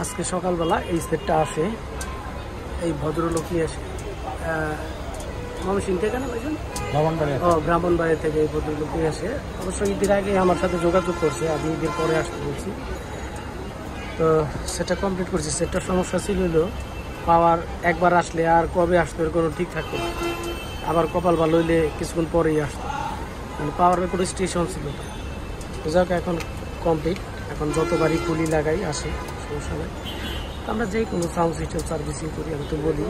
আজকে সকালবেলা এই সেটটা আসে, এই ভদ্রলোক নিয়ে আসে ময়মনসিংহ থেকে না ভাইজান? ব্রাহ্মণবাড়িয়া থেকে এই ভদ্রলোক নিয়ে আসে। অবশ্যই ঈদের আগে আমার সাথে যোগাযোগ করছে, আমি ঈদের পরে আসতে বলছি। তো সেটা কমপ্লিট করছি। সেটার সমস্যা ছিল হলো পাওয়ার একবার আসলে আর কবে আসতো এর কোনো ঠিক থাকতো না, আবার কপাল ভালো হইলে কিছুক্ষণ পরেই আসতো, মানে পাওয়ারের কোনো স্টেশন ছিল না। তো যাক এখন কমপ্লিট, এখন যতবারই খুলি লাগাই আসে, সমস্যা নেই। আমরা যে কোনো সাউন্ড সিস্টেম সার্ভিসিং করি, আমি তো বলি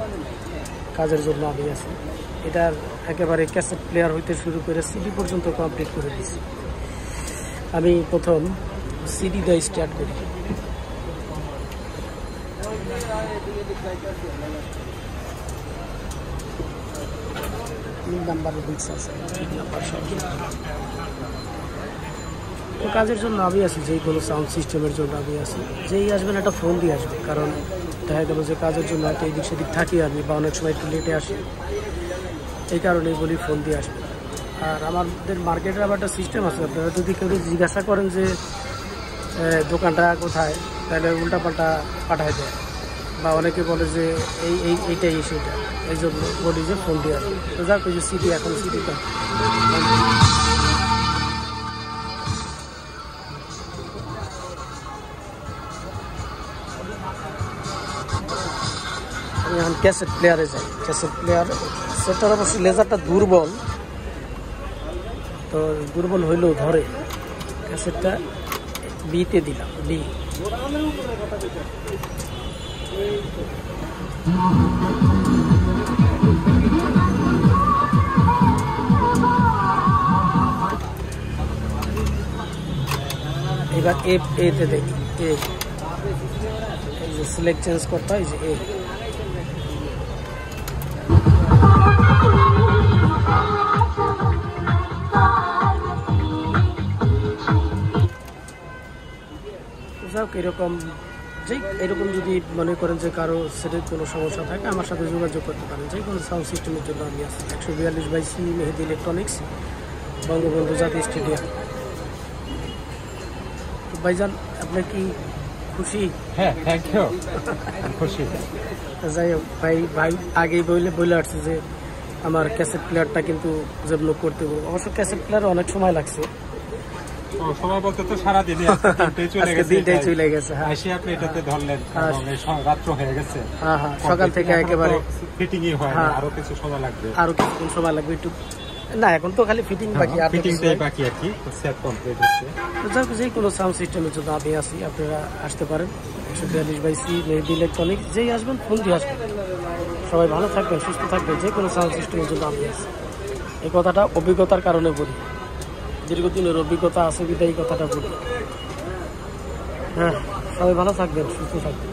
কাজের জন্য আমি আছি। এটার একেবারে ক্যাসেট প্লেয়ার হইতে শুরু করে সিডি পর্যন্ত কমপ্লিট করে দিছি। আমি প্রথম সিডি দিয়ে স্টার্ট করি। তো কাজের জন্য আমি আছি, যেই কোনো সাউন্ড সিস্টেমের জন্য আমি আছি। যেই আসবেন একটা ফোন দিয়ে আসবে, কারণ দেখা গেল যে কাজের জন্য একটা এদিক সেদিক থাকি আমি, বা অনেক সময় একটু লেটে আসি, এই কারণেই বলি ফোন দিয়ে আসবে। আর আমাদের মার্কেটের আবার একটা সিস্টেম আছে, আপনারা যদি কেউ জিজ্ঞাসা করেন যে দোকানটা কোথায়, তাহলে উল্টাপাল্টা পাঠায় দেয়, বা অনেকে বলে যে এইটাই সেটা, এই জন্য বলি যে ফোন দিয়ে আসবে। তো যাক, ওই যে সিটি, এখন সিটিটা আমি এখন ক্যাসেট প্লেয়ারে যাই। ক্যাসেট প্লেয়ার সেটার অবশ্যই লেজারটা দুর্বল, তো দুর্বল হইলেও ধরে। ক্যাসেটটা বিতে দিলাম, বি। এবার এতে দেখি, এই যে সিলেক্ট চেঞ্জ করতে হয়, যে এরকম এরকম যদি মনে করেন যে কারো সেটের কোনো সমস্যা থাকে, আমার সাথে যোগাযোগ করতে পারেন। যে কোনো সাউন্ড সিস্টেমের জন্য আমি আছি। 142/C মেহেদি ইলেকট্রনিক্স, বঙ্গবন্ধু জাতীয় স্টেডিয়াম। ভাইজান, আপনি কি খুশি? হ্যাঁ, থ্যাংক ইউ, খুশি। যাই হোক, ভাই আগেই বলে আসছে যে আমার ক্যাসেট প্লেয়ারটা কিন্তু ডেভেলপ করতে হবে। অবশ্য ক্যাসেট প্লেয়ার অনেক সময় লাগছে, সময় বলতে তো সারাদিনই দিনটাই চলে গেছে। আপনি এটাতে ধরলেন, রাত্র হয়ে গেছে। হ্যাঁ, সকাল থেকে একেবারে ফিটিংই হয়, আরো কিছু সময় লাগবে, আরো কিছুক্ষণ সময় লাগবে একটু। না, এখন তো খালি ফিটিং বাকি, আর ফিটিংটাই বাকি আর কি, সেট কমপ্লিট হচ্ছে। যাক, যে কোনো সাউন্ড সিস্টেমের জন্য আমি আছি, আপনারা আসতে পারেন। 142/C মেহেদি ইলেকট্রনিক্স, যেই আসবেন ফোন দিয়ে আসবেন। সবাই ভালো থাকবেন, সুস্থ থাকবেন। যে কোনো সাউন্ড সিস্টেমের জন্য আমি আছি। এই কথাটা অভিজ্ঞতার কারণে বলি, দীর্ঘদিনের অভিজ্ঞতা আছে বিধায় এই কথাটা বলি। হ্যাঁ, সবাই ভালো থাকবেন, সুস্থ থাকবেন।